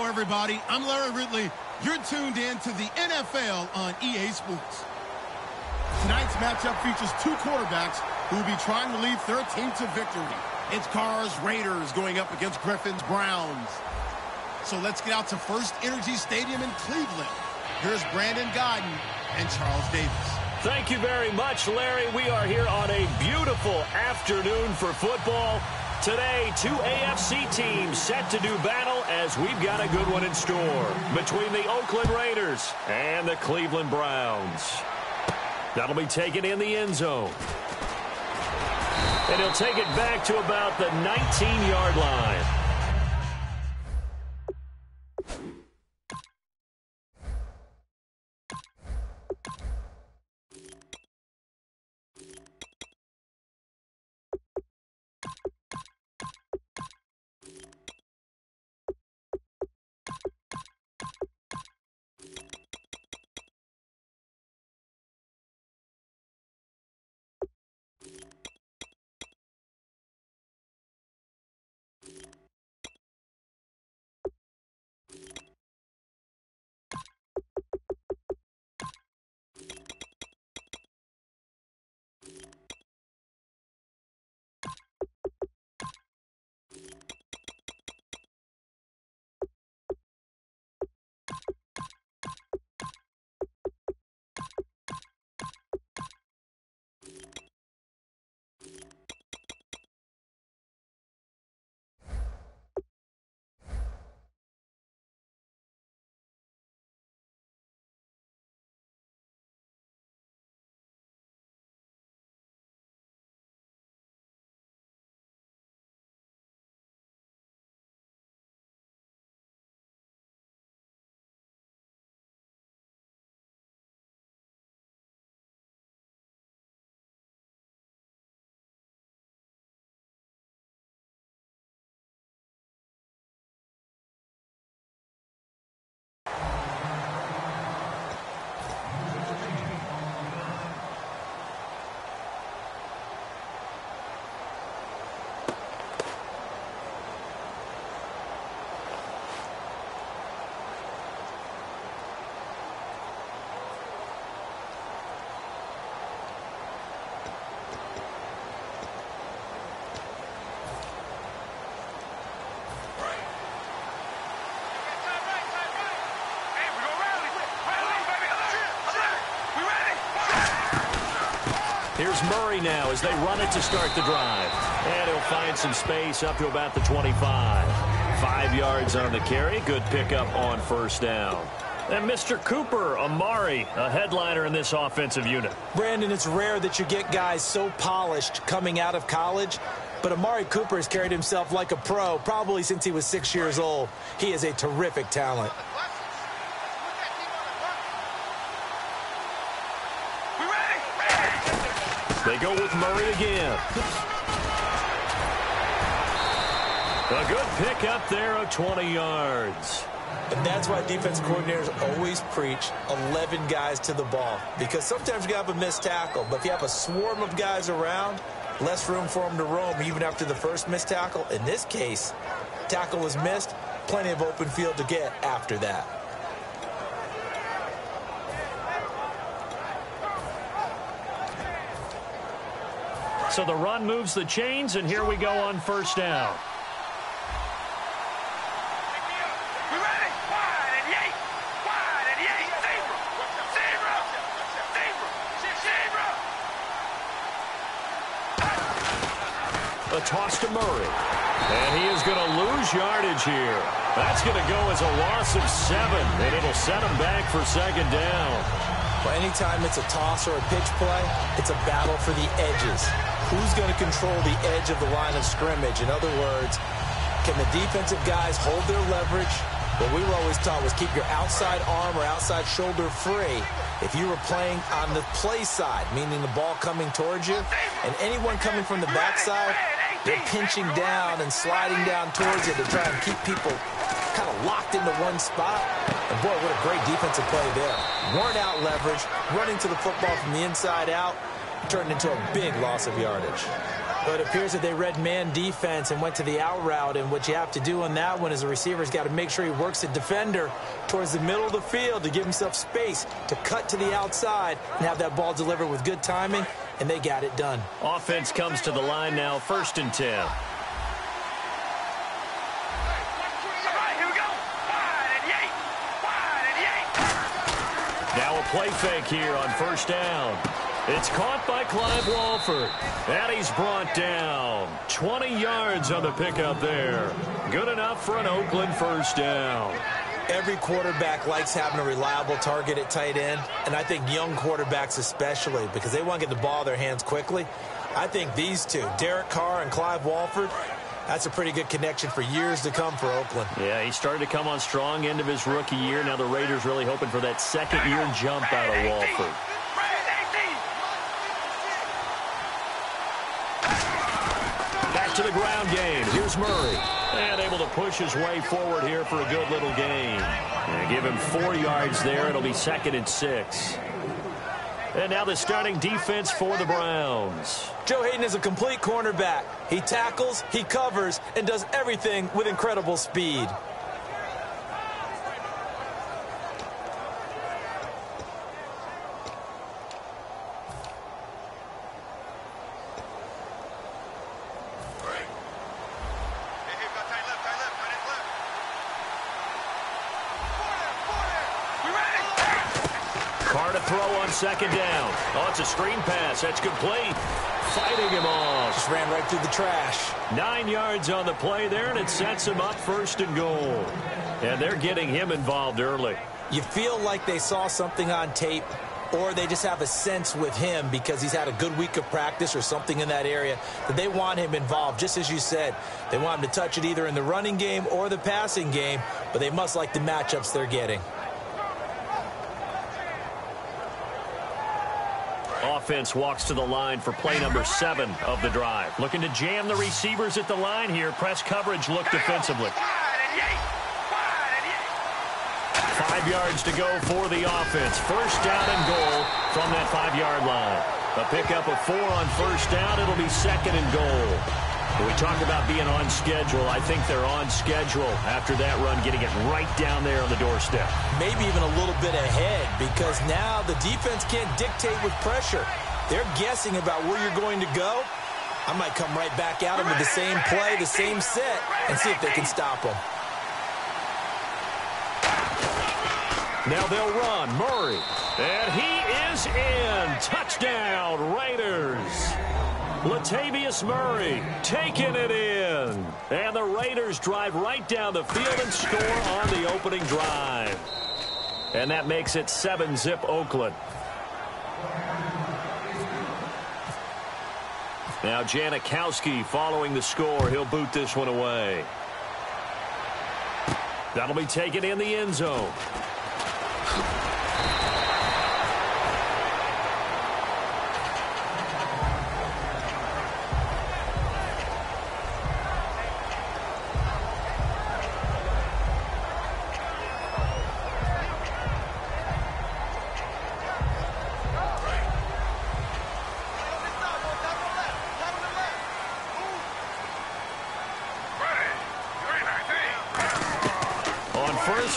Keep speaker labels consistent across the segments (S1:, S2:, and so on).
S1: everybody. I'm Larry Ridley. You're tuned in to the NFL on EA Sports. Tonight's matchup features two quarterbacks who will be trying to lead their team to victory. It's Carr's Raiders going up against Griffin's Browns. So let's get out to First Energy Stadium in Cleveland. Here's Brandon Godden and Charles Davis.
S2: Thank you very much, Larry. We are here on a beautiful afternoon for football. Today, two AFC teams set to do battle as we've got a good one in store between the Oakland Raiders and the Cleveland Browns. That'll be taken in the end zone. And he'll take it back to about the 19-yard line. Here's Murray now as they run it to start the drive. And he'll find some space up to about the 25. 5 yards on the carry. Good pickup on first down. And Mr. Cooper, Amari, a headliner in this offensive unit.
S3: Brandon, it's rare that you get guys so polished coming out of college, but Amari Cooper has carried himself like a pro probably since he was 6 years old. He is a terrific talent.
S2: They go with Murray again. A good pickup there of 20 yards.
S3: And that's why defense coordinators always preach 11 guys to the ball. Because sometimes you have a missed tackle, but if you have a swarm of guys around, less room for them to roam even after the first missed tackle. In this case, tackle was missed, plenty of open field to get after that.
S2: So the run moves the chains, and here we go on first down. A toss to Murray. And he is going to lose yardage here. That's going to go as a loss of 7, and it'll set him back for second down.
S3: Well, anytime it's a toss or a pitch play, it's a battle for the edges. Who's going to control the edge of the line of scrimmage? In other words, can the defensive guys hold their leverage? What we were always taught was keep your outside arm or outside shoulder free. If you were playing on the play side, meaning the ball coming towards you, and anyone coming from the backside, they're pinching down and sliding down towards you to try and keep people kind of locked into one spot. And boy, what a great defensive play there. Weren't out leverage, running to the football from the inside out, turned into a big loss of yardage. But it appears that they read man defense and went to the out route, and what you have to do on that one is the receiver's got to make sure he works the defender towards the middle of the field to give himself space to cut to the outside and have that ball delivered with good timing, and they got it done. Offense comes to the line now, 1st and 10. Now a play fake here on 1st down. It's caught by Clive Walford, and he's brought down. 20 yards on the pickup there. Good enough for an Oakland 1st down. Every quarterback likes having a reliable target at tight end, and I think young quarterbacks especially, because they want to get the ball in their hands quickly. I think these two, Derek Carr and Clive Walford, that's a pretty good connection for years to come for Oakland. Yeah, he started to come on strong end of his rookie year. Now the Raiders really hoping for that second-year jump out of Walford. Back to the ground game. Here's Murray. And able to push his way forward here for a good little gain. And give him 4 yards there. It'll be 2nd and 6. And now the starting defense for the Browns. Joe Hayden is a complete cornerback. He tackles, he covers, and does everything with incredible speed. Carr to throw on 2nd down. Oh, it's a screen pass. That's complete. Fighting him off. Just ran right through the trash. 9 yards on the play there, and it sets him up 1st and goal. And they're getting him involved early. You feel like they saw something on tape, or they just have a sense with him because he's had a good week of practice or something in that area that they want him involved. Just as you said, they want him to touch it either in the running game or the passing game, but they must like the matchups they're getting. Offense walks to the line for play number 7 of the drive. Looking to jam the receivers at the line here. Press coverage look defensively. 5 yards to go for the offense. 1st down and goal from that 5-yard line. A pickup of 4 on 1st down. It'll be 2nd and goal. When we talk about being on schedule, I think they're on schedule after that run, getting it right down there on the doorstep. Maybe even a little bit ahead, because now the defense can't dictate with pressure. They're guessing about where you're going to go. I might come right back at them with the same play, the same set, and see if they can stop them. Now they'll run. Murray. And he is in. Touchdown, Raiders. Latavius Murray taking it in. And the Raiders drive right down the field and score on the opening drive. And that makes it 7-zip Oakland. Now Janikowski following the score. He'll boot this one away. That'll be taken in the end zone.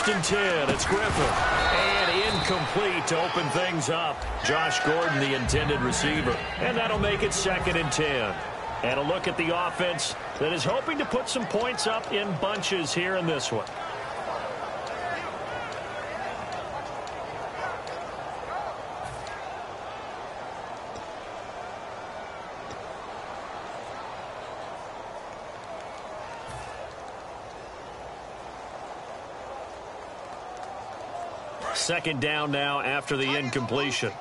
S3: And 10, it's Griffin. And incomplete to open things up. Josh Gordon, the intended receiver. And that'll make it 2nd and 10. And a look at the offense that is hoping to put some points up in bunches here in this one. Second down now after the incompletion.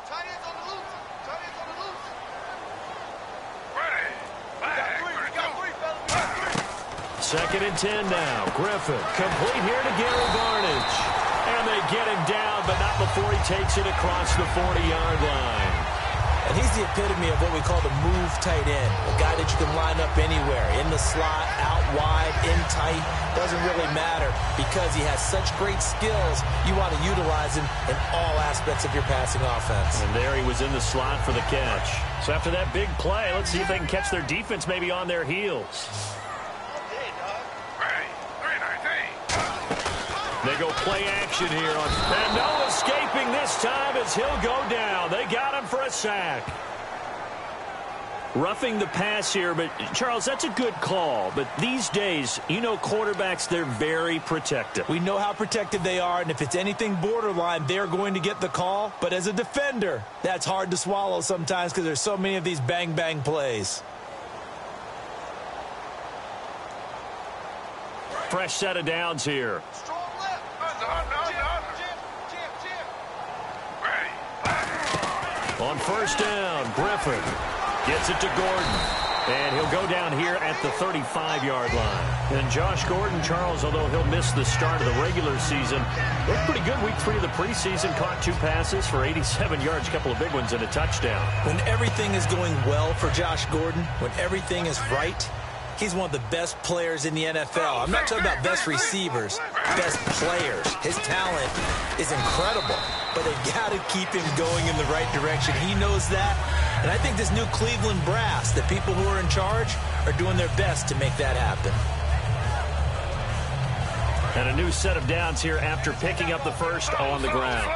S3: Second and 10 now. Griffin complete here to Gary Barnidge. And they get him down, but not before he takes it across the 40-yard line. And he's the epitome of what we call the move tight end, a guy that you can line up anywhere, in the slot, out wide, in tight, doesn't really matter because he has such great skills. You want to utilize him in all aspects of your passing offense.
S2: And there he was in the slot for the catch. So after that big play, let's see if they can catch their defense maybe on their heels. They go play action here. And no escaping this time as he'll go down. They got him for a sack. Roughing the pass here, but Charles, that's a good call. But these days, you know quarterbacks, they're very protective.
S3: We know how protective they are, and if it's anything borderline, they're going to get the call. But as a defender, that's hard to swallow sometimes because there's so many of these bang-bang plays.
S2: Fresh set of downs here. On first down, Griffin gets it to Gordon. And he'll go down here at the 35-yard line. And Josh Gordon, Charles, although he'll miss the start of the regular season, looked pretty good week 3 of the preseason. Caught 2 passes for 87 yards, a couple of big ones, and a touchdown.
S3: When everything is going well for Josh Gordon, when everything is right, he's one of the best players in the NFL. I'm not talking about best receivers, best players. His talent is incredible, but they've got to keep him going in the right direction. He knows that, and I think this new Cleveland brass, the people who are in charge, are doing their best to make that happen.
S2: And a new set of downs here after picking up the first on the ground.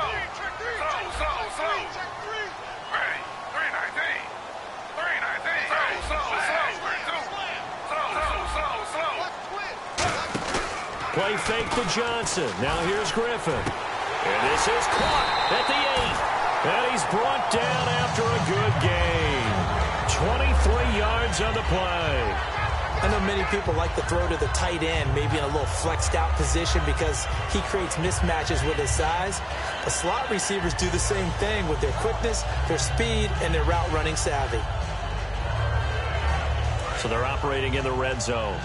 S2: Play fake to Johnson. Now here's Griffin. And this is caught at the 8. And he's brought down after a good gain. 23 yards on the play.
S3: I know many people like to throw to the tight end, maybe in a little flexed out position because he creates mismatches with his size. The slot receivers do the same thing with their quickness, their speed, and their route running savvy.
S2: So they're operating in the red zone.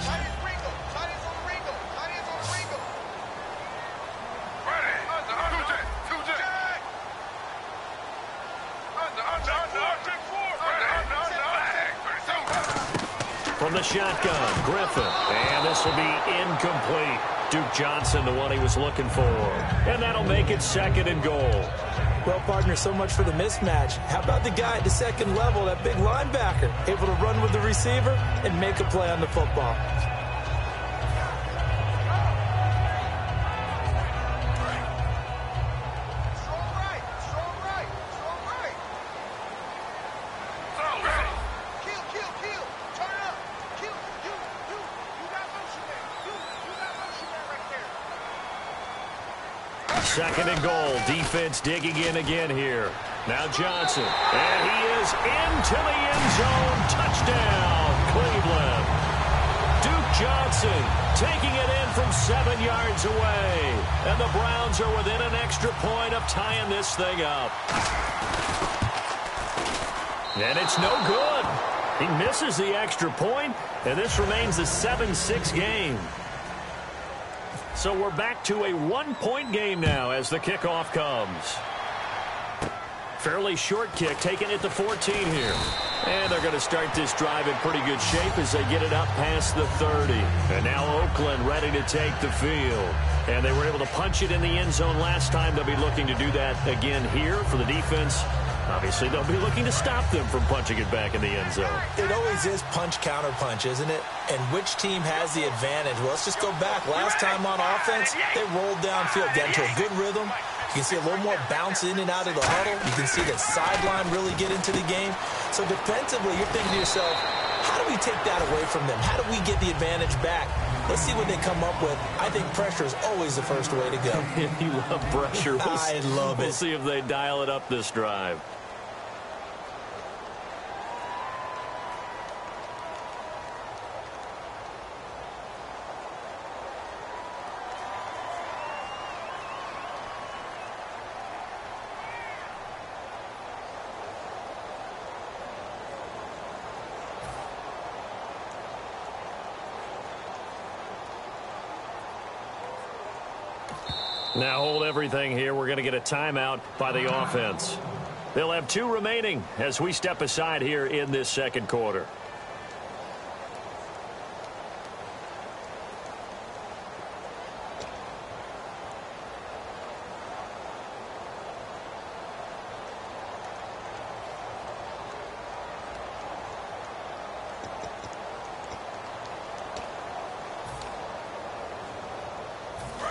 S2: From the shotgun, Griffin, and this will be incomplete. Duke Johnson, the one he was looking for. And that'll make it 2nd and goal.
S3: Well, partner, so much for the mismatch. How about the guy at the second level, that big linebacker, able to run with the receiver and make a play on the football?
S2: Second and goal. Defense digging in again here. Now Johnson. And he is into the end zone. Touchdown, Cleveland. Duke Johnson taking it in from 7 yards away. And the Browns are within an extra point of tying this thing up. And it's no good. He misses the extra point, and this remains a 7-6 game. So we're back to a 1-point game now as the kickoff comes. Fairly short kick, taking it to 14 here. And they're going to start this drive in pretty good shape as they get it up past the 30. And now Oakland ready to take the field. And they were able to punch it in the end zone last time. They'll be looking to do that again here for the defense. Obviously, they'll be looking to stop them from punching it back in the end zone.
S3: It always is punch-counter-punch, isn't it? And which team has the advantage? Well, let's just go back. Last time on offense, they rolled downfield, got into a good rhythm. You can see a little more bounce in and out of the huddle. You can see that sideline really get into the game. So defensively, you're thinking to yourself, how do we take that away from them? How do we get the advantage back? Let's see what they come up with. I think pressure is always the first way to go.
S2: You love pressure.
S3: I love it.
S2: We'll see if they dial it up this drive. Now hold everything here. We're going to get a timeout by the offense. They'll have 2 remaining as we step aside here in this second quarter.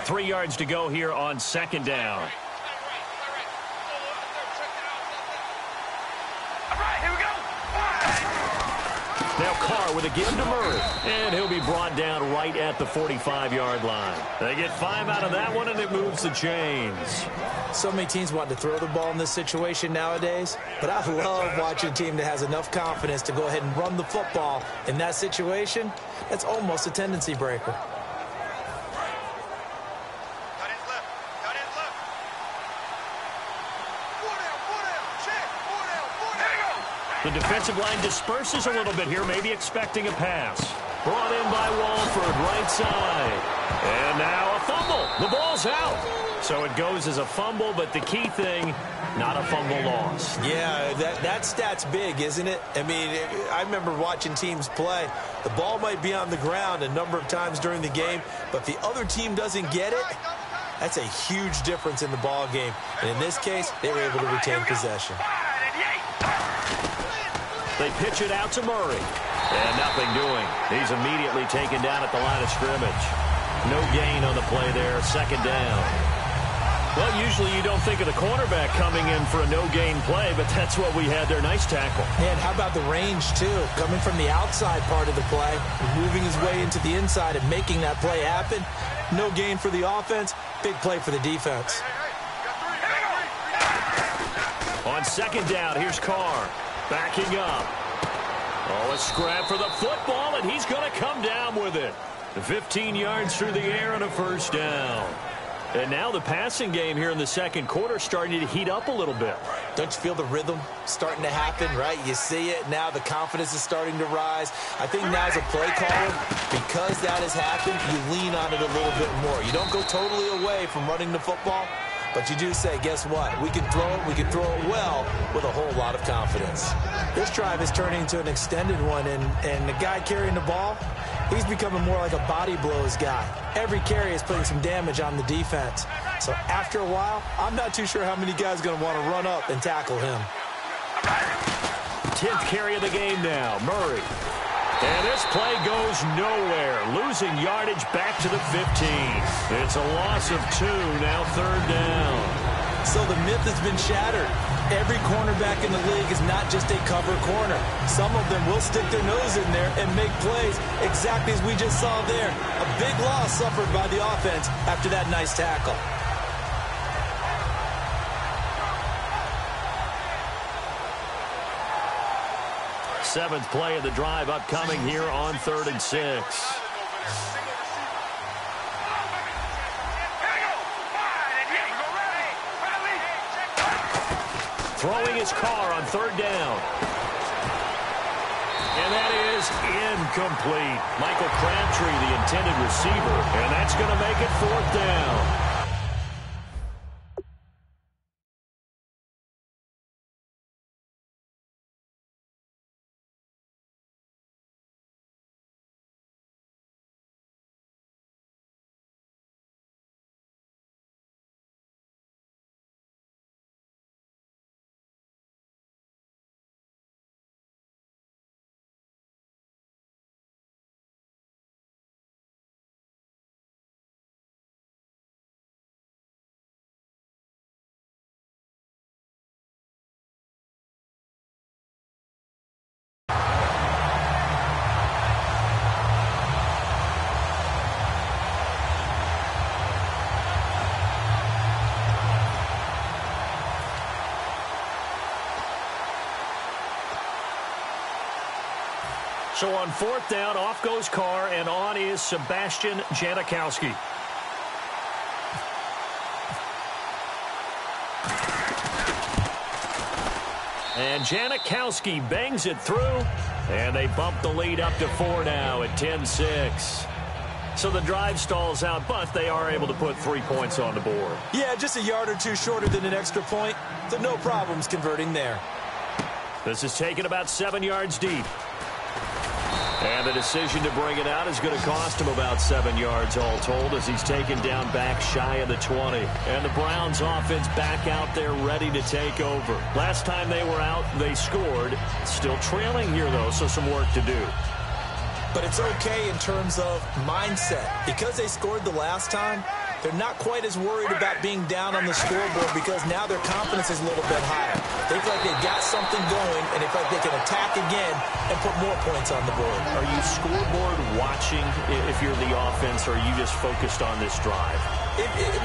S2: Three yards to go here on second down. Now Carr with a give to Murray. And he'll be brought down right at the 45-yard line. They get 5 out of that one, and it moves the chains.
S3: So many teams want to throw the ball in this situation nowadays, but I love watching a team that has enough confidence to go ahead and run the football in that situation. That's almost a tendency breaker.
S2: The defensive line disperses a little bit here, maybe expecting a pass. Brought in by Walford, right side. And now a fumble. The ball's out. So it goes as a fumble, but the key thing, not a fumble loss.
S3: Yeah, that stat's big, isn't it? I mean, I remember watching teams play. The ball might be on the ground a number of times during the game, but if the other team doesn't get it, that's a huge difference in the ball game. And in this case, they were able to retain possession.
S2: They pitch it out to Murray. And nothing doing. He's immediately taken down at the line of scrimmage. No gain on the play there. Second down. Well, usually you don't think of the cornerback coming in for a no-gain play, but that's what we had there. Nice tackle.
S3: And how about the range, too? Coming from the outside part of the play, moving his way into the inside and making that play happen. No gain for the offense. Big play for the defense.
S2: On second down, here's Carr. Backing up. Oh, a scrap for the football, and he's going to come down with it. 15 yards through the air and a first down. And now the passing game here in the second quarter starting to heat up a little bit.
S3: Don't you feel the rhythm starting to happen, right? You see it. Now the confidence is starting to rise. I think now as a play caller, because that has happened, you lean on it a little bit more. You don't go totally away from running the football, but you do say, guess what? We can throw it well with a whole lot of confidence. This drive is turning into an extended one, and the guy carrying the ball, he's becoming more like a body blows guy. Every carry is putting some damage on the defense. So after a while, I'm not too sure how many guys are going to want to run up and tackle him.
S2: 10th carry of the game now, Murray. And this play goes nowhere. Losing yardage back to the 15. It's a loss of 2, now third down.
S3: So the myth has been shattered. Every cornerback in the league is not just a cover corner. Some of them will stick their nose in there and make plays exactly as we just saw there. A big loss suffered by the offense after that nice tackle.
S2: Seventh play of the drive upcoming here on 3rd and 6. Throwing his Carr on 3rd down. And that is incomplete. Michael Crabtree, the intended receiver, and that's going to make it 4th down. So on 4th down, off goes Carr, and on is Sebastian Janikowski. And Janikowski bangs it through, and they bump the lead up to 4 now at 10-6. So the drive stalls out, but they are able to put 3 points on the board.
S3: Yeah, just a yard or two shorter than an extra point, so no problems converting there.
S2: This is taken about 7 yards deep. And the decision to bring it out is going to cost him about 7 yards all told as he's taken down back shy of the 20. And the Browns offense back out there ready to take over. Last time they were out, they scored. Still trailing here, though, so some work to do.
S3: But it's okay in terms of mindset. Because they scored the last time, they're not quite as worried about being down on the scoreboard because now their confidence is a little bit higher. They feel like they've got something going, and they feel like they can attack again and put more points on the board.
S2: Are you scoreboard watching if you're the offense, or are you just focused on this drive?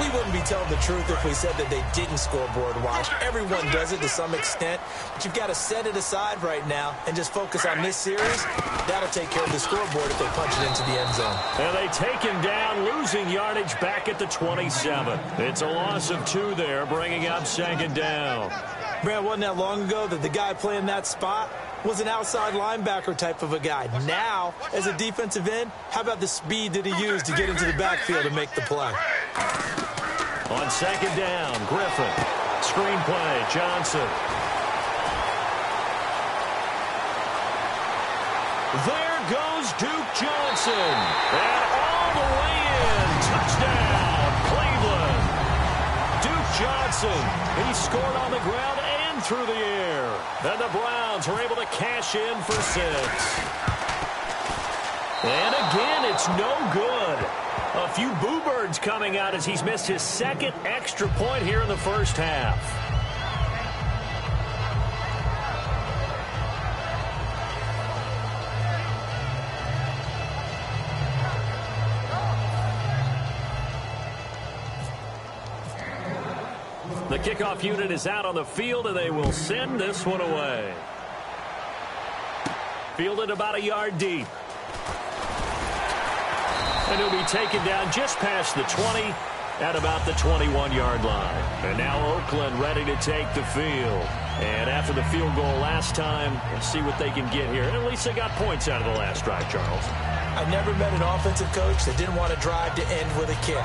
S3: We wouldn't be telling the truth if we said that they didn't scoreboard watch. Everyone does it to some extent, but you've got to set it aside right now and just focus on this series. That'll take care of the scoreboard if they punch it into the end zone.
S2: And they take him down, losing yardage back at the 27. It's a loss of 2 there, bringing up 2nd down.
S3: Brad, wasn't that long ago that the guy playing that spot was an outside linebacker type of a guy. Now, as a defensive end, how about the speed that he used to get into the backfield and make the play?
S2: On 2nd down, Griffin. Screenplay, Johnson. There goes Duke Johnson. And all the way in. Touchdown, Cleveland. Duke Johnson. He scored on the ground and through the air. And the Browns are able to cash in for 6. And again, it's no good. A few boo birds coming out as he's missed his 2nd extra point here in the first half. The kickoff unit is out on the field, and they will send this one away. Fielded about a yard deep. And he'll be taken down just past the 20 at about the 21-yard line. And now Oakland ready to take the field. And after the field goal last time, we'll see what they can get here. And at least they got points out of the last drive, Charles.
S3: I never met an offensive coach that didn't want to drive to end with a kick.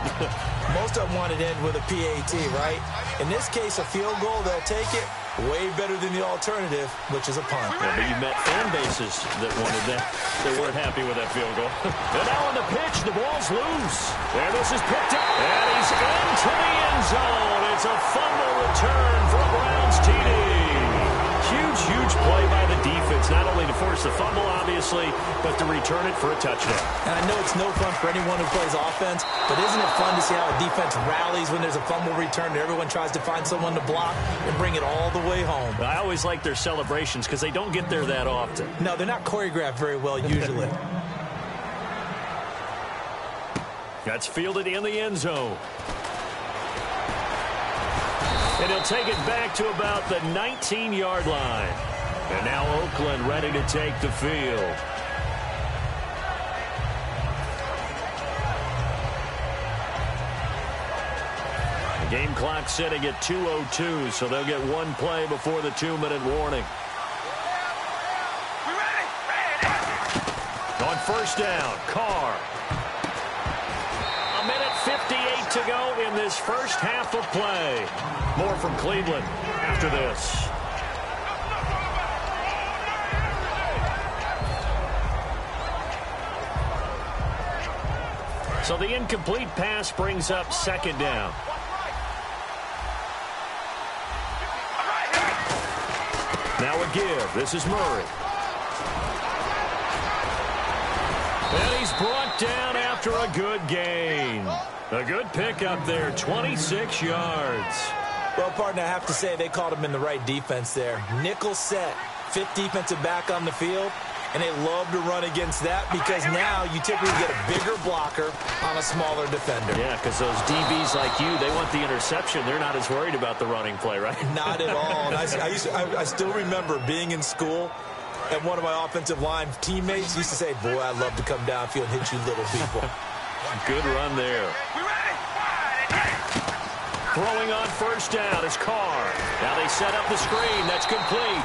S3: Most of them wanted to end with a PAT, right? In this case, a field goal, they'll take it. Way better than the alternative, which is a punt.
S2: Yeah, but you met fan bases that wanted that. They weren't happy with that field goal. And now on the pitch, the ball's loose. And this is picked up. And he's into the end zone. It's a fumble return for a Browns TD. Huge play by the defense, not only to force the fumble, obviously, but to return it for a touchdown.
S3: And I know it's no fun for anyone who plays offense, but isn't it fun to see how a defense rallies when there's a fumble return and everyone tries to find someone to block and bring it all the way home?
S2: I always like their celebrations because they don't get there that often.
S3: No, they're not choreographed very well usually.
S2: That's fielded in the end zone. And he'll take it back to about the 19-yard line. And now Oakland ready to take the field. The game clock sitting at 2:02, so they'll get one play before the 2-minute warning. On 1st down, Carr. 1:58 to go in this first half of play. More from Cleveland after this. So the incomplete pass brings up 2nd down. Now a give. This is Murray. And he's brought down after a good gain. A good pickup there, 26 yards.
S3: Well, partner, I have to say they called him in the right defense there. Nickel set, 5th defensive back on the field, and they love to run against that because now you typically get a bigger blocker on a smaller defender.
S2: Yeah, because those DBs like you, they want the interception. They're not as worried about the running play, right?
S3: Not at all. And I still remember being in school, and one of my offensive line teammates used to say, boy, I'd love to come downfield and hit you little people.
S2: Good run there. Throwing on first down is Carr. Now they set up the screen. That's complete.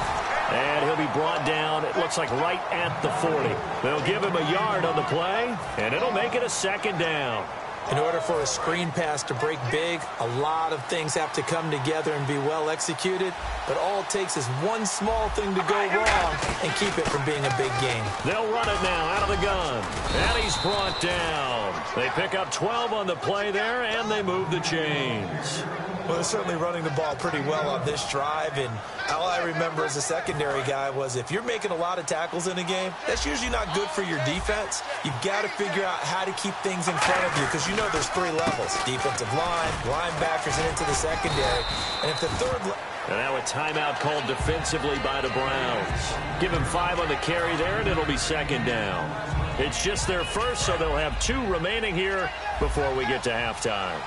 S2: And he'll be brought down, it looks like right at the 40. They'll give him a yard on the play, and it'll make it a second down.
S3: In order for a screen pass to break big, a lot of things have to come together and be well executed. But all it takes is one small thing to go wrong and keep it from being a big game.
S2: They'll run it now out of the gun. And he's brought down. They pick up 12 on the play there, and they move the chains.
S3: Well, they're certainly running the ball pretty well on this drive, and all I remember as a secondary guy was if you're making a lot of tackles in a game, that's usually not good for your defense. You've got to figure out how to keep things in front of you because you know there's three levels: defensive line, linebackers, and into the secondary. And if the third...
S2: And now a timeout called defensively by the Browns. Give him 5 on the carry there, and it'll be second down. It's just their first, so they'll have 2 remaining here before we get to halftime.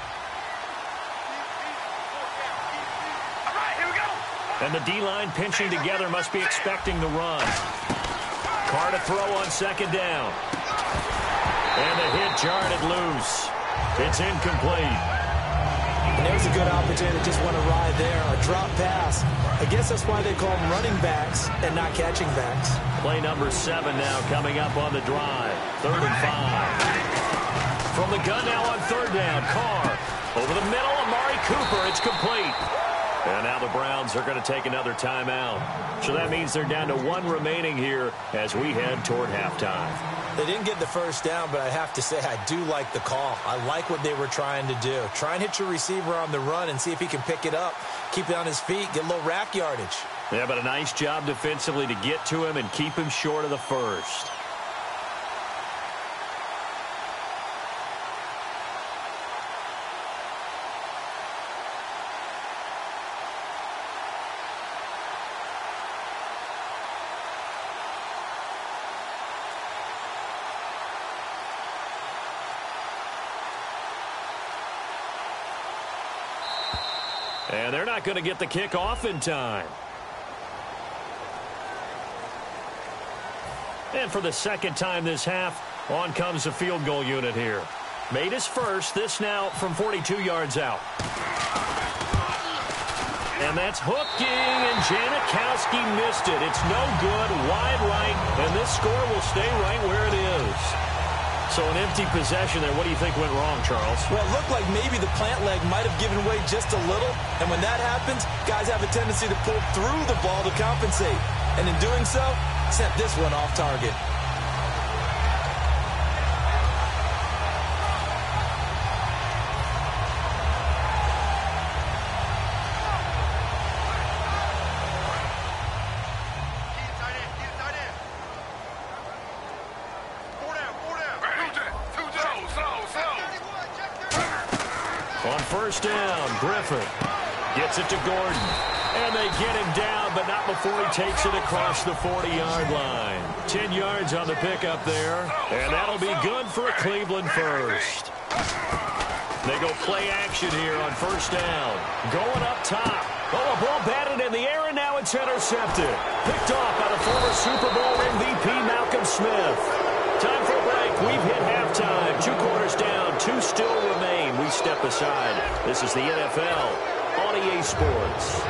S2: And the D-line pinching together must be expecting the run. Carr to throw on second down. And the hit jarred it loose. It's incomplete.
S3: And there's a good opportunity to just want to ride there. A drop pass. I guess that's why they call them running backs and not catching backs.
S2: Play number 7 now coming up on the drive. 3rd and 5. From the gun now on 3rd down. Carr over the middle. Amari Cooper. It's complete. And now the Browns are going to take another timeout. So that means they're down to 1 remaining here as we head toward halftime.
S3: They didn't get the first down, but I have to say I do like the call. I like what they were trying to do. Try and hit your receiver on the run and see if he can pick it up, keep it on his feet, get a little rack yardage.
S2: Yeah, but a nice job defensively to get to him and keep him short of the first. And they're not going to get the kick off in time. And for the second time this half, on comes the field goal unit here. Made his first, this now from 42 yards out. And that's hooking, and Janikowski missed it. It's no good, wide right, and this score will stay right where it is. So an empty possession there. What do you think went wrong, Charles?
S3: Well, it looked like maybe the plant leg might have given way just a little. And when that happens, guys have a tendency to pull through the ball to compensate. And in doing so, sent this one off target.
S2: On first down, Griffin gets it to Gordon. And they get him down, but not before he takes it across the 40-yard line. 10 yards on the pickup there. And that'll be good for a Cleveland first. They go play action here on first down. Going up top. Oh, a ball batted in the air, and now it's intercepted. Picked off by the former Super Bowl MVP, Malcolm Smith. Time for a break. We've hit halftime. 2 quarters down. 2 still remain. We step aside. This is the NFL on EA Sports.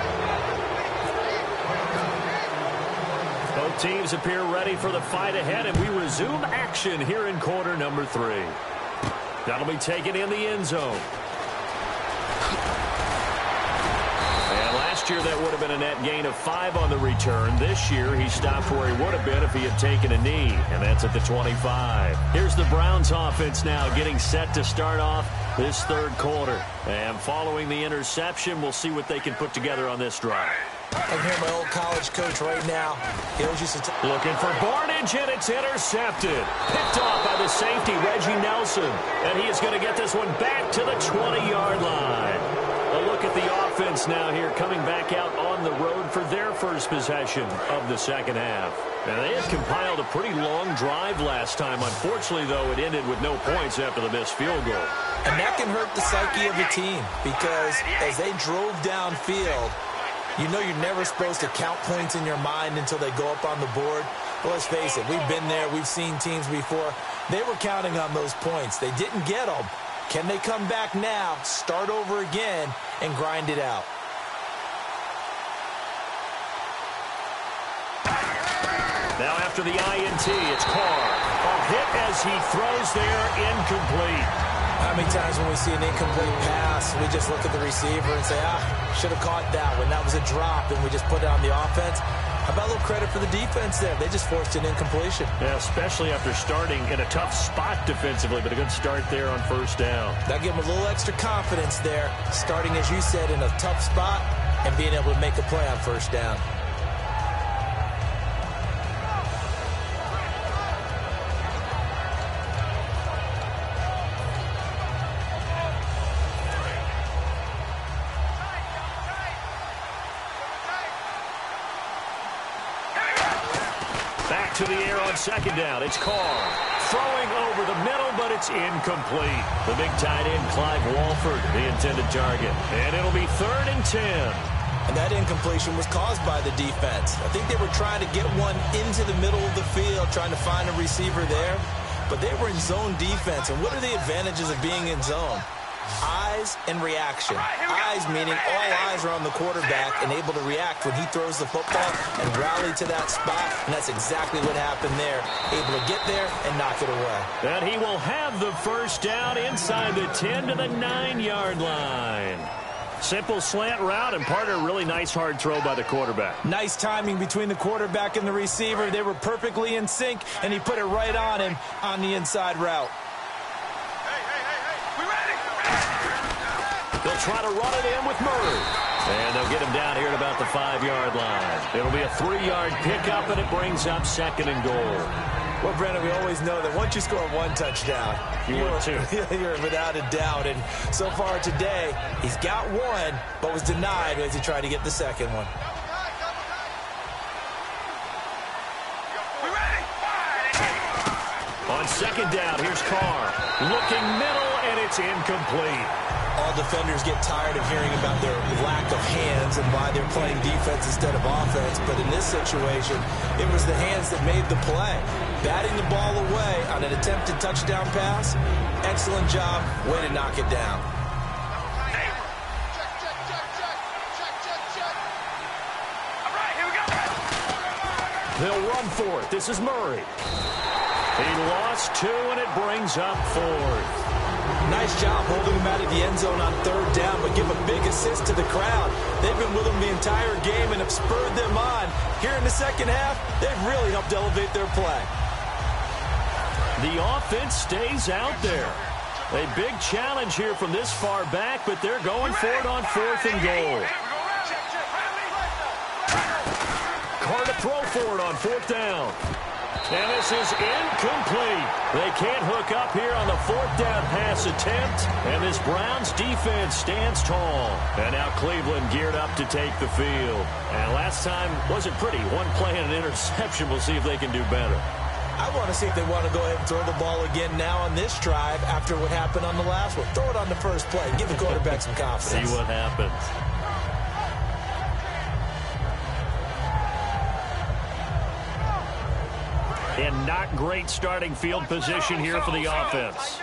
S2: Both teams appear ready for the fight ahead, and we resume action here in quarter number 3. That'll be taken in the end zone. And last year, that would have been a net gain of 5 on the return. This year, he stopped where he would have been if he had taken a knee, and that's at the 25. Here's the Browns offense now getting set to start off this third quarter. And following the interception, we'll see what they can put together on this drive.
S3: I can hear my old college coach right now. He always used to
S2: looking for Barnage, and it's intercepted. Picked off by the safety, Reggie Nelson. And he is going to get this one back to the 20-yard line. A look at the offense now here, coming back out on the road for their first possession of the second half. Now, they had compiled a pretty long drive last time. Unfortunately, though, it ended with no points after the missed field goal.
S3: And that can hurt the psyche of the team because as they drove downfield, you know you're never supposed to count points in your mind until they go up on the board. But let's face it, we've been there. We've seen teams before. They were counting on those points. They didn't get them. Can they come back now, start over again, and grind it out?
S2: Now after the INT, it's Carr. A hit as he throws there, incomplete.
S3: How many times when we see an incomplete pass, we just look at the receiver and say, should have caught that one. That was a drop, and we just put it on the offense. How about a little credit for the defense there? They just forced an incompletion.
S2: Yeah, especially after starting in a tough spot defensively, but a good start there on first down.
S3: That gave them a little extra confidence there, starting, as you said, in a tough spot and being able to make a play on first down.
S2: To the air on second down. It's Carr. Throwing over the middle, but it's incomplete. The big tight end, Clive Walford, the intended target. And it'll be 3rd and 10.
S3: And that incompletion was caused by the defense. I think they were trying to get one into the middle of the field, trying to find a receiver there. But they were in zone defense. And what are the advantages of being in zone? Eyes and reaction. Eyes meaning all eyes are on the quarterback and able to react when he throws the football and rally to that spot, and that's exactly what happened there. Able to get there and knock it away.
S2: And he will have the first down inside the 10 to the 9-yard line. Simple slant route, and part of a really nice hard throw by the quarterback.
S3: Nice timing between the quarterback and the receiver. They were perfectly in sync, and he put it right on him on the inside route.
S2: They'll try to run it in with Murray. And they'll get him down here at about the 5-yard line. It'll be a 3-yard pickup, and it brings up 2nd and goal.
S3: Well, Brandon, we always know that once you score one touchdown, you're without a doubt. And so far today, he's got one, but was denied as he tried to get the second one.
S2: On second down, here's Carr. Looking middle, and it's incomplete.
S3: All defenders get tired of hearing about their lack of hands and why they're playing defense instead of offense. But in this situation, it was the hands that made the play. Batting the ball away on an attempted touchdown pass. Excellent job. Way to knock it down.
S2: They'll run for it. This is Murray. He lost 2, and it brings up 4th.
S3: Nice job holding him out of the end zone on 3rd down, but give a big assist to the crowd. They've been with him the entire game and have spurred them on. Here in the second half, they've really helped elevate their play.
S2: The offense stays out there. A big challenge here from this far back, but they're going for it on 4th and goal. Carr to throw for it on 4th down. And this is incomplete. They can't hook up here on the 4th down pass attempt. And this Browns defense stands tall. And now Cleveland geared up to take the field. And last time wasn't pretty. One play and an interception. We'll see if they can do better.
S3: I want to see if they want to go ahead and throw the ball again now on this drive after what happened on the last one. Throw it on the first play. Give the quarterback some confidence.
S2: See what happens. And not great starting field position here for the offense.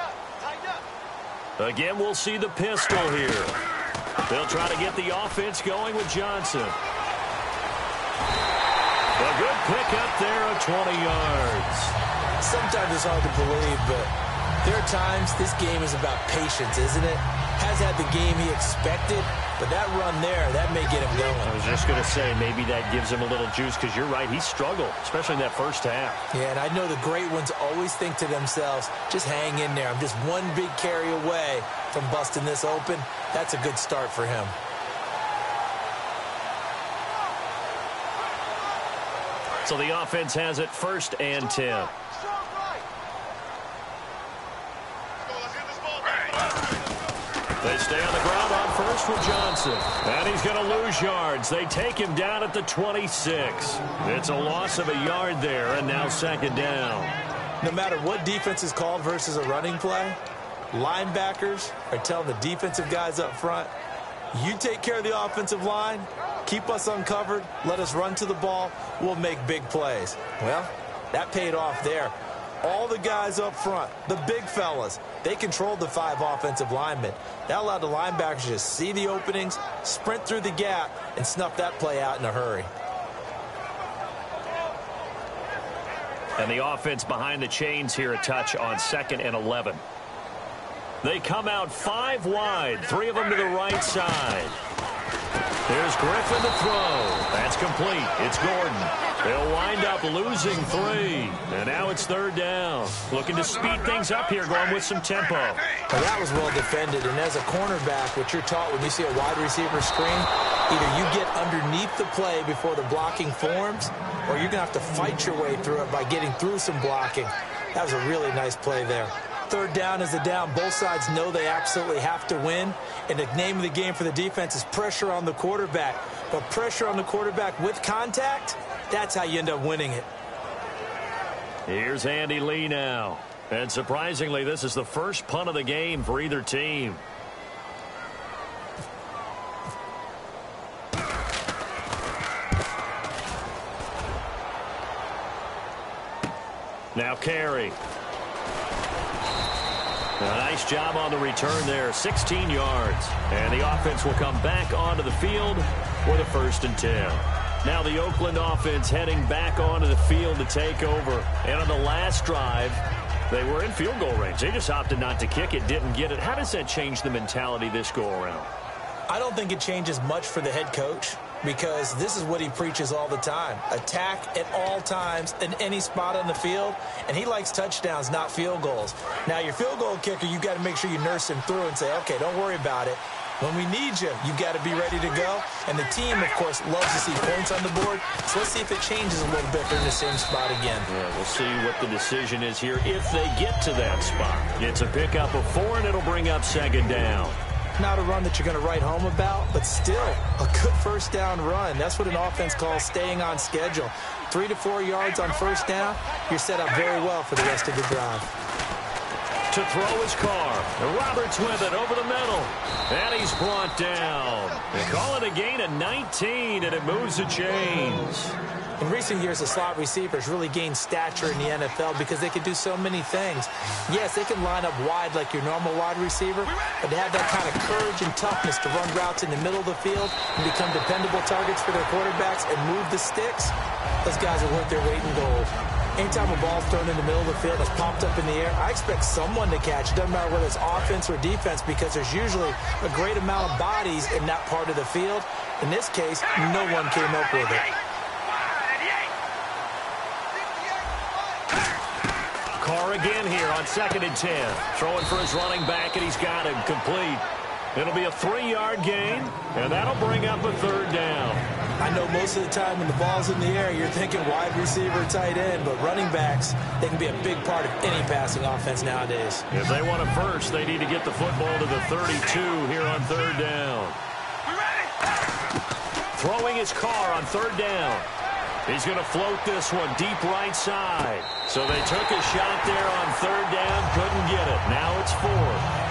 S2: Again, we'll see the pistol here. They'll try to get the offense going with Johnson. A good pickup there of 20 yards.
S3: Sometimes it's hard to believe, but there are times this game is about patience, isn't it? Has had the game he expected, but that run there, that may get him going.
S2: I was just going to say, maybe that gives him a little juice, because you're right, he struggled, especially in that first half.
S3: Yeah, and I know the great ones always think to themselves, just hang in there. I'm just one big carry away from busting this open. That's a good start for him.
S2: So the offense has it 1st and 10. They stay on the ground on first with Johnson. And he's going to lose yards. They take him down at the 26. It's a loss of a yard there, and now 2nd down.
S3: No matter what defense is called versus a running play, linebackers are telling the defensive guys up front, you take care of the offensive line, keep us uncovered, let us run to the ball, we'll make big plays. Well, that paid off there. All the guys up front, the big fellas, they controlled the 5 offensive linemen. That allowed the linebackers to just see the openings, sprint through the gap, and snuff that play out in a hurry.
S2: And the offense behind the chains here a touch on 2nd and 11. They come out 5 wide, 3 of them to the right side. There's Griffin to throw. That's complete. It's Gordon. They'll wind up losing 3. And now it's 3rd down. Looking to speed things up here, going with some tempo.
S3: Well, that was well defended. And as a cornerback, what you're taught when you see a wide receiver screen, either you get underneath the play before the blocking forms, or you're going to have to fight your way through it by getting through some blocking. That was a really nice play there. 3rd down is a down. Both sides know they absolutely have to win. And the name of the game for the defense is pressure on the quarterback. But pressure on the quarterback with contact, that's how you end up winning it.
S2: Here's Andy Lee now. And surprisingly, this is the first punt of the game for either team. Now Carey. A nice job on the return there, 16 yards. And the offense will come back onto the field with a 1st and 10. Now the Oakland offense heading back onto the field to take over. And on the last drive, they were in field goal range. They just opted not to kick it, didn't get it. How does that change the mentality this go-around?
S3: I don't think it changes much for the head coach, because this is what he preaches all the time. Attack at all times in any spot on the field, and he likes touchdowns, not field goals. Now, your field goal kicker, you've got to make sure you nurse him through and say, okay, don't worry about it. When we need you, you've got to be ready to go. And the team, of course, loves to see points on the board. So let's see if it changes a little bit if they're in the same spot again.
S2: Yeah, we'll see what the decision is here if they get to that spot. It's a pickup of 4, and it'll bring up 2nd down.
S3: Not a run that you're going to write home about, but still a good 1st down run. That's what an offense calls staying on schedule. 3 to 4 yards on 1st down, you're set up very well for the rest of the drive.
S2: To throw his Carr. And Roberts with it over the middle. And he's brought down. They call it a gain of 19, and it moves the chains.
S3: In recent years, the slot receivers really gained stature in the NFL because they can do so many things. Yes, they can line up wide like your normal wide receiver, but they have that kind of courage and toughness to run routes in the middle of the field and become dependable targets for their quarterbacks and move the sticks. Those guys are worth their weight in gold. Anytime a ball's thrown in the middle of the field, it's popped up in the air, I expect someone to catch. It doesn't matter whether it's offense or defense, because there's usually a great amount of bodies in that part of the field. In this case, no one came up with it.
S2: Carr again here on 2nd and 10. Throwing for his running back, and he's got him complete. It'll be a 3-yard gain, and that'll bring up a 3rd down.
S3: I know most of the time when the ball's in the air, you're thinking wide receiver, tight end, but running backs, they can be a big part of any passing offense nowadays.
S2: If they want it first, they need to get the football to the 32 here on 3rd down. Throwing his Carr on 3rd down. He's going to float this one deep right side. So they took a shot there on 3rd down, couldn't get it. Now it's 4th.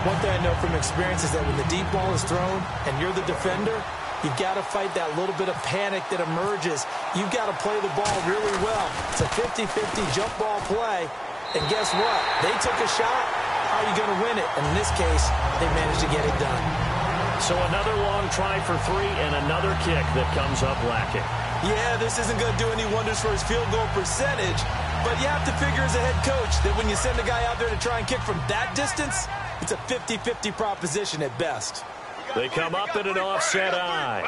S3: One thing I know from experience is that when the deep ball is thrown and you're the defender, you've got to fight that little bit of panic that emerges. You've got to play the ball really well. It's a 50-50 jump ball play. And guess what? They took a shot. How are you going to win it? And in this case, they managed to get it done.
S2: So another long try for 3 and another kick that comes up lacking.
S3: Yeah, this isn't going to do any wonders for his field goal percentage, but you have to figure as a head coach that when you send a guy out there to try and kick from that distance, it's a 50-50 proposition at best.
S2: They come up in an offset eye.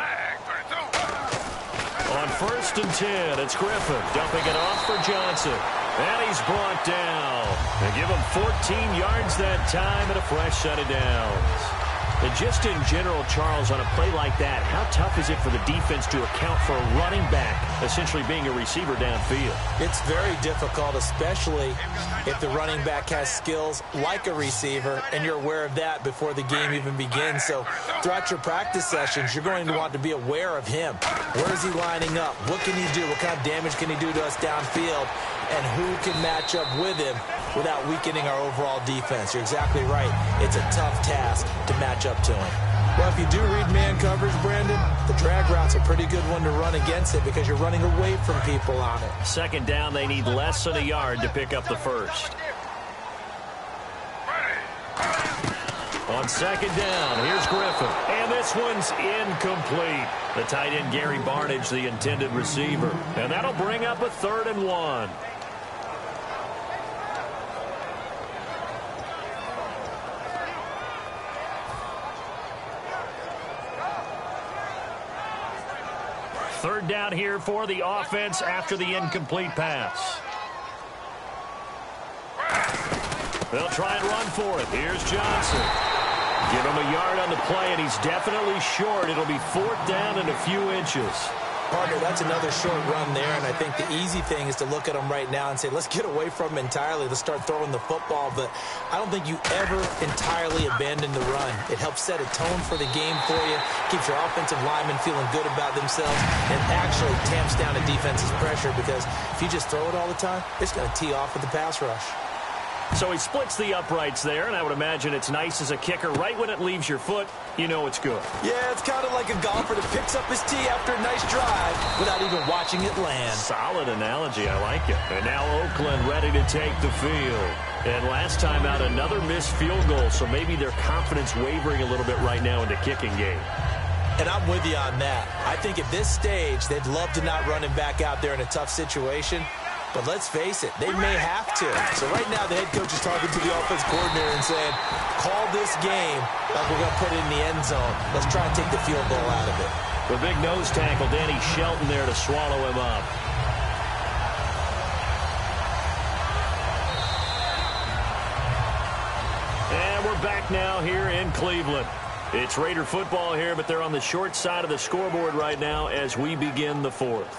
S2: On 1st and 10, it's Griffin dumping it off for Johnson. And he's brought down. They give him 14 yards that time and a fresh set of downs. And just in general, Charles, on a play like that, how tough is it for the defense to account for a running back essentially being a receiver downfield?
S3: It's very difficult, especially if the running back has skills like a receiver, and you're aware of that before the game even begins. So throughout your practice sessions, you're going to want to be aware of him. Where is he lining up? What can he do? What kind of damage can he do to us downfield? And who can match up with him without weakening our overall defense? You're exactly right. It's a tough task to match up to him. Well, if you do read man coverage, Brandon, the drag route's a pretty good one to run against it because you're running away from people on it.
S2: Second down, they need less than a yard to pick up the first. On second down, here's Griffin. And this one's incomplete. The tight end, Gary Barnidge, the intended receiver. And that'll bring up a 3rd and 1. Third down here for the offense after the incomplete pass. They'll try and run for it. Here's Johnson. Give him a yard on the play, and he's definitely short. It'll be 4th down and a few inches.
S3: Partner, that's another short run there, and I think the easy thing is to look at him right now and say, let's get away from him entirely. Let's start throwing the football, but I don't think you ever entirely abandon the run. It helps set a tone for the game for you, keeps your offensive linemen feeling good about themselves, and actually tamps down a defense's pressure because if you just throw it all the time, it's going to tee off with the pass rush.
S2: So he splits the uprights there, and I would imagine it's nice as a kicker. Right when it leaves your foot, you know it's good.
S3: Yeah, it's kind of like a golfer that picks up his tee after a nice drive without even watching it land.
S2: Solid analogy. I like it. And now Oakland ready to take the field. And last time out, another missed field goal, so maybe their confidence wavering a little bit right now in the kicking game.
S3: And I'm with you on that. I think at this stage, they'd love to not run him back out there in a tough situation. But let's face it, they may have to. So right now, the head coach is talking to the offense coordinator and saying, call this game like we're going to put it in the end zone. Let's try and take the field goal out of it.
S2: The big nose tackle, Danny Shelton there to swallow him up. And we're back now here in Cleveland. It's Raider football here, but they're on the short side of the scoreboard right now as we begin the 4th.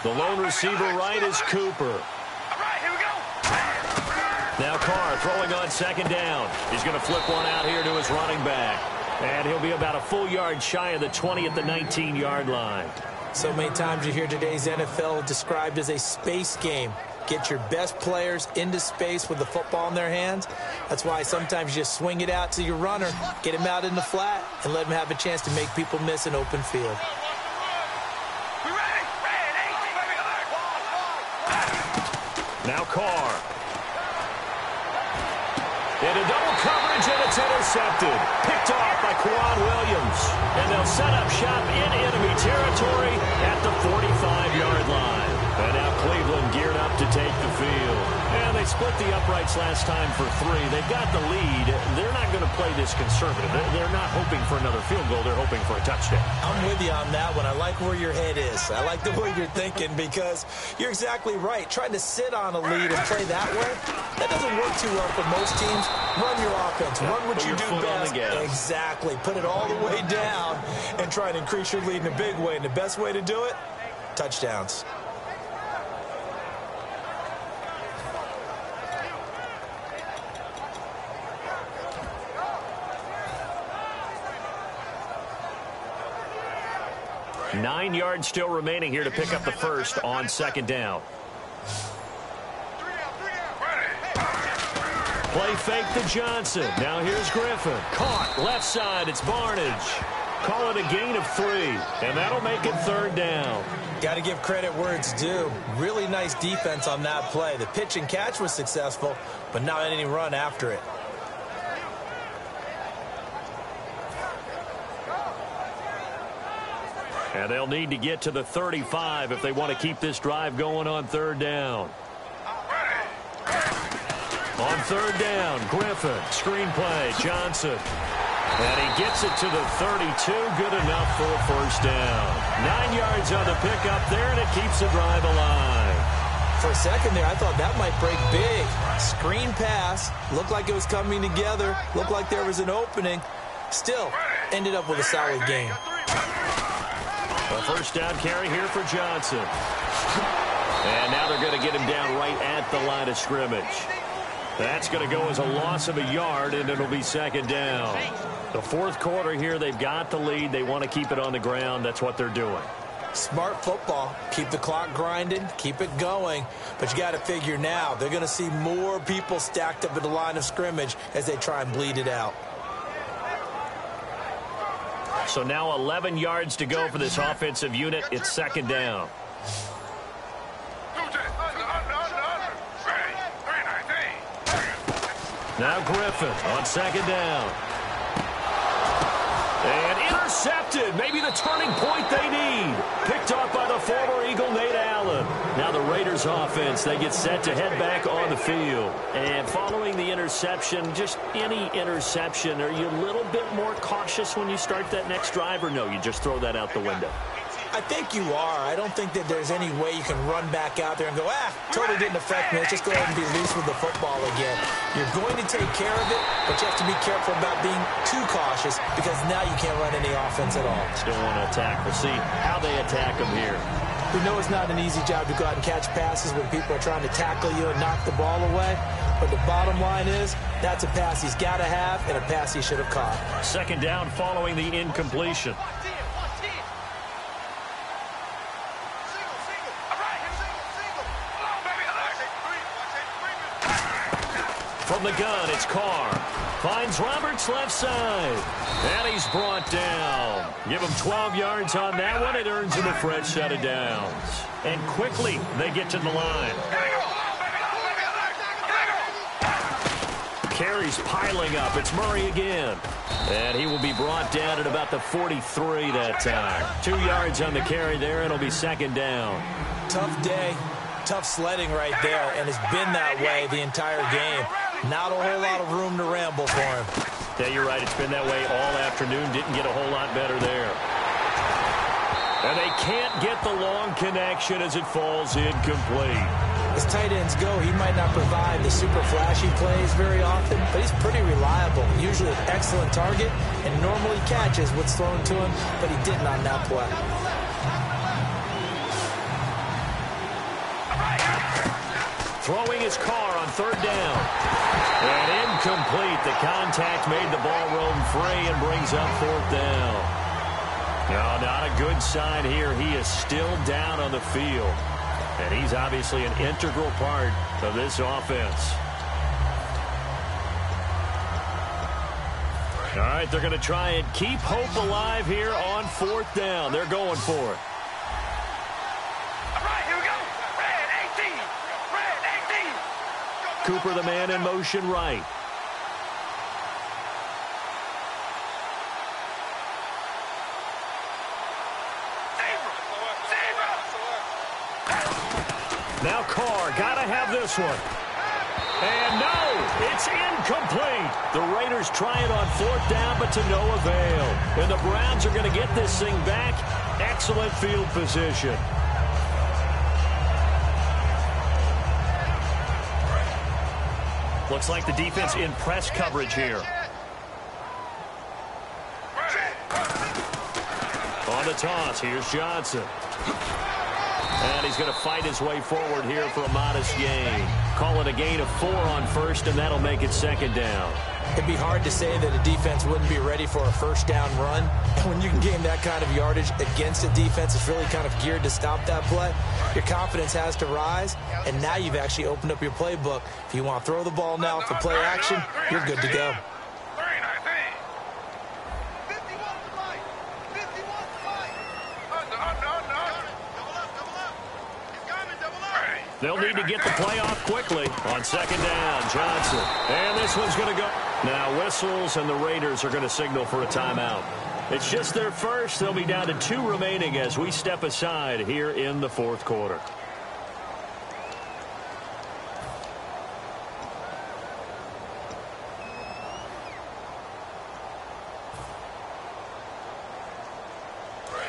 S2: The lone receiver right is Cooper. Now Carr throwing on second down. He's going to flip one out here to his running back. And he'll be about a full yard shy of the 20 at the 19-yard line.
S3: So many times you hear today's NFL described as a space game. Get your best players into space with the football in their hands. That's why sometimes you just swing it out to your runner, get him out in the flat, and let him have a chance to make people miss an open field.
S2: Now Carr. Into double coverage, and it's intercepted. Picked off by Quan Williams. And they'll set up shop in enemy territory at the 45-yard line. And now Cleveland geared up to take the field. And they split the uprights last time for 3. They've got the lead. They're not going to play this conservative. They're not hoping for another field goal. They're hoping for a touchdown.
S3: I'm with you on that one. I like where your head is. I like the way you're thinking because you're exactly right. Trying to sit on a lead and play that way, that doesn't work too well for most teams. Run your offense. Run what you do best. Exactly. Put it all the way down and try and increase your lead in a big way. And the best way to do it, touchdowns.
S2: Nine yards still remaining here to pick up the first on second down. Play fake to Johnson. Now here's Griffin. Caught left side. It's Barnidge. Call it a gain of 3, and that'll make it third down.
S3: Got to give credit where it's due. Really nice defense on that play. The pitch and catch was successful, but not any run after it.
S2: And they'll need to get to the 35 if they want to keep this drive going on third down. On third down, Griffin, screen play, Johnson. And he gets it to the 32, good enough for a first down. 9 yards on the pickup there, and it keeps the drive alive.
S3: For a second there, I thought that might break big. Screen pass, looked like it was coming together, looked like there was an opening. Still, ended up with a solid game.
S2: A first down carry here for Johnson. And now they're going to get him down right at the line of scrimmage. That's going to go as a loss of a yard, and it'll be second down. The fourth quarter here, they've got the lead. They want to keep it on the ground. That's what they're doing.
S3: Smart football. Keep the clock grinding, keep it going. But you got to figure now, they're going to see more people stacked up at the line of scrimmage as they try and bleed it out.
S2: So now 11 yards to go for this offensive unit. It's second down. Now Griffin on second down. And intercepted. Maybe the turning point they need. Picked off by the former Eagle, Nate Allen. Now the Raiders offense, they get set to head back on the field. And following the interception, just any interception, are you a little bit more cautious when you start that next drive, or no, you just throw that out the window?
S3: I think you are. I don't think that there's any way you can run back out there and go, totally didn't affect me. Let's just go ahead and be loose with the football again. You're going to take care of it, but you have to be careful about being too cautious because now you can't run any offense at all.
S2: Still want to attack. We'll see how they attack them here.
S3: We know it's not an easy job to go out and catch passes when people are trying to tackle you and knock the ball away. But the bottom line is, that's a pass he's got to have and a pass he should have caught.
S2: Second down following the incompletion. From the gun, it's Carr. Finds Roberts left side. And he's brought down. Give him 12 yards on that one. It earns him a fresh set of downs. And quickly, they get to the line. Carries piling up. It's Murray again. And he will be brought down at about the 43 that time. 2 yards on the carry there. It'll be second down.
S3: Tough day. Tough sledding right there. And it's been that way the entire game. Not a whole lot of room to ramble for him.
S2: Yeah, you're right. It's been that way all afternoon. Didn't get a whole lot better there. And they can't get the long connection as it falls incomplete.
S3: As tight ends go, he might not provide the super flashy plays very often, but he's pretty reliable. Usually an excellent target and normally catches what's thrown to him, but he didn't on that play.
S2: Throwing his Carr on third down. And incomplete. The contact made the ball roam free and brings up fourth down. No, not a good sign here. He is still down on the field. And he's obviously an integral part of this offense. All right, they're going to try and keep hope alive here on fourth down. They're going for it. Cooper, the man in motion right. Now Carr, got to have this one. And no, it's incomplete. The Raiders try it on fourth down, but to no avail. And the Browns are going to get this thing back. Excellent field position. Looks like the defense in press coverage here. On the toss, here's Johnson. And he's going to fight his way forward here for a modest gain. Call it a gain of 4 on first, and that'll make it second down.
S3: It'd be hard to say that a defense wouldn't be ready for a first down run. When you can gain that kind of yardage against a defense, it's really kind of geared to stop that play. Your confidence has to rise, and now you've actually opened up your playbook. If you want to throw the ball now for play action, you're good to go.
S2: They'll need to get the play off quickly on second down. Johnson. And this one's going to go. Now whistles, and the Raiders are going to signal for a timeout. It's just their first. They'll be down to 2 remaining as we step aside here in the fourth quarter.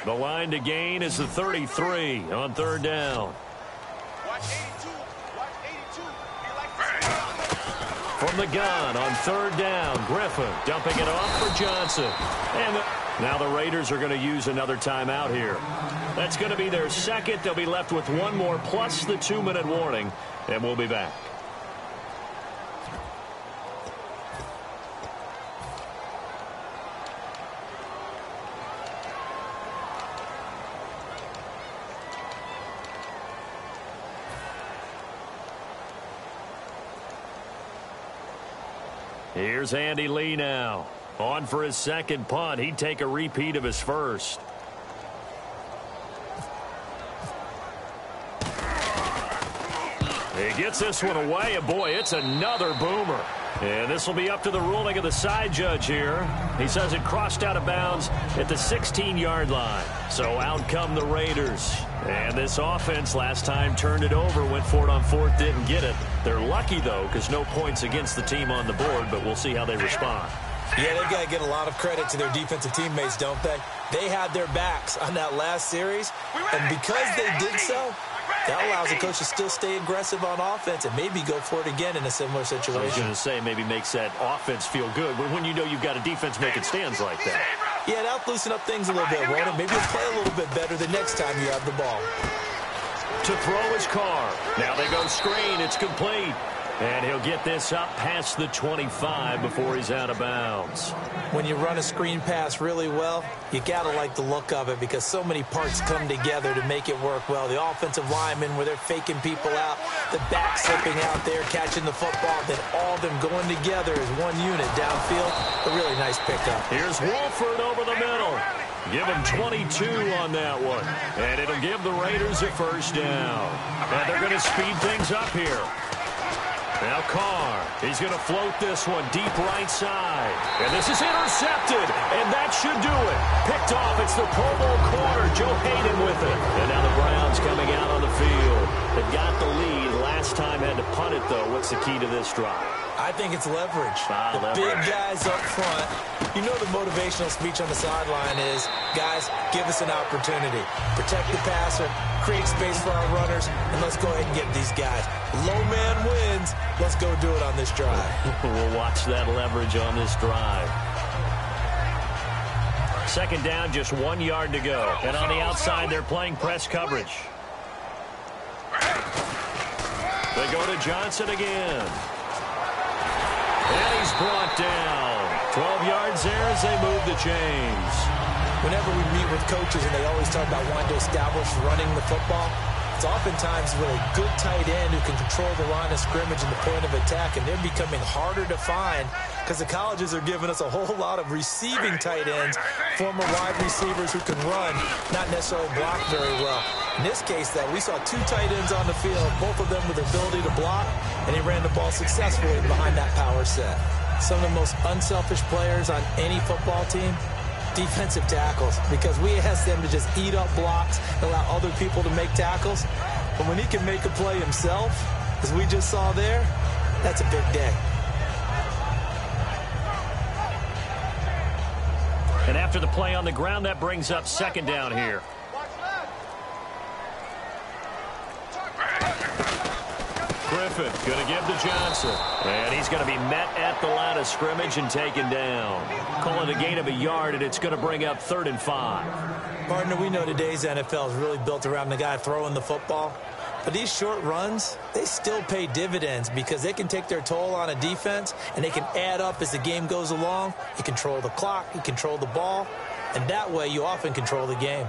S2: The line to gain is the 33 on third down. From the gun on third down, Griffin dumping it off for Johnson. And now the Raiders are going to use another timeout here. That's going to be their second. They'll be left with 1 more plus the 2-minute warning, and we'll be back. Here's Andy Lee now. On for his second punt. He'd take a repeat of his first. He gets this one away, and boy, it's another boomer. And this will be up to the ruling of the side judge here. He says it crossed out of bounds at the 16-yard line. So out come the Raiders. And this offense last time turned it over, went for it on fourth, didn't get it. They're lucky, though, because no points against the team on the board, but we'll see how they respond.
S3: Yeah, they've got to get a lot of credit to their defensive teammates, don't they? They had their backs on that last series, and because they did so, that allows the coach to still stay aggressive on offense and maybe go for it again in a similar situation.
S2: I was going to say maybe makes that offense feel good, but when you know you've got a defense making stands like that.
S3: Yeah, that'll loosen up things a little bit, won't it? Maybe you'll play a little bit better the next time you have the ball.
S2: To throw his car. Now they go screen. It's complete. And he'll get this up past the 25 before he's out of bounds.
S3: When you run a screen pass really well, you got to like the look of it because so many parts come together to make it work well. The offensive linemen where they're faking people out, the back slipping out there, catching the football, then all of them going together as one unit downfield. A really nice pickup.
S2: Here's Wolford over the middle. Give him 22 on that one. And it'll give the Raiders a first down. And they're going to speed things up here. Now Carr, he's going to float this one deep right side. And this is intercepted, and that should do it. Picked off, it's the Pro Bowl corner, Joe Hayden with it. And now the Browns coming out on the field. They've got the lead. Last time had to punt it, though. What's the key to this drive?
S3: I think it's leverage. The
S2: leverage.
S3: Big guys up front. You know the motivational speech on the sideline is, guys, give us an opportunity. Protect the passer, create space for our runners, and let's go ahead and get these guys. Low man wins. Let's go do it on this drive.
S2: We'll watch that leverage on this drive. Second down, just 1 yard to go. And on the outside, they're playing press coverage. They go to Johnson again. And he's brought down. 12 yards there as they move the chains.
S3: Whenever we meet with coaches and they always talk about wanting to establish running the football, it's oftentimes with a good tight end who can control the line of scrimmage and the point of attack, and they're becoming harder to find because the colleges are giving us a whole lot of receiving tight ends, former wide receivers who can run, not necessarily block very well. In this case, though, we saw two tight ends on the field, both of them with the ability to block, and he ran the ball successfully behind that power set. Some of the most unselfish players on any football team, defensive tackles, because we ask them to just eat up blocks and allow other people to make tackles. But when he can make a play himself, as we just saw there, that's a big day.
S2: And after the play on the ground, that brings up second down here. Griffin going to give to Johnson. And he's going to be met at the line of scrimmage and taken down. Call it a gain of a yard, and it's going to bring up 3rd and 5.
S3: Partner, we know today's NFL is really built around the guy throwing the football. But these short runs, they still pay dividends because they can take their toll on a defense, and they can add up as the game goes along. You control the clock, you control the ball, and that way you often control the game.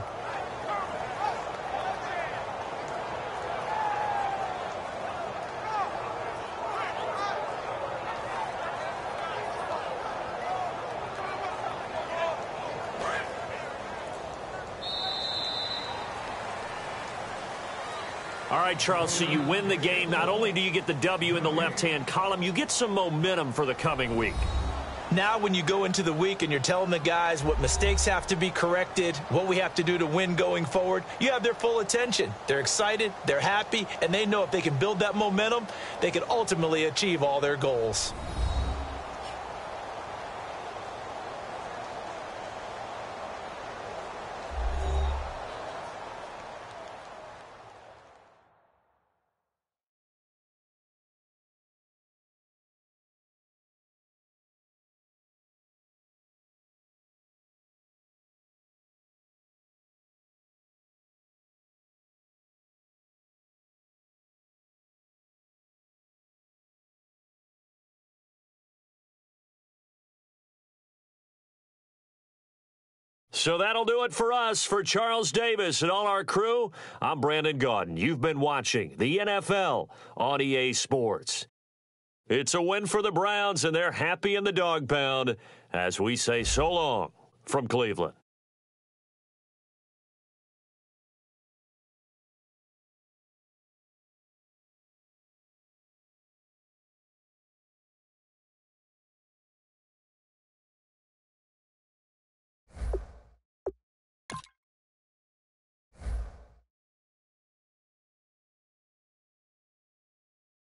S2: All right, Charles, so you win the game. Not only do you get the W in the left-hand column, you get some momentum for the coming week.
S3: Now when you go into the week and you're telling the guys what mistakes have to be corrected, what we have to do to win going forward, you have their full attention. They're excited, they're happy, and they know if they can build that momentum, they can ultimately achieve all their goals.
S2: So that'll do it for us. For Charles Davis and all our crew, I'm Brandon Gaudin. You've been watching the NFL on EA Sports. It's a win for the Browns, and they're happy in the dog pound as we say so long from Cleveland.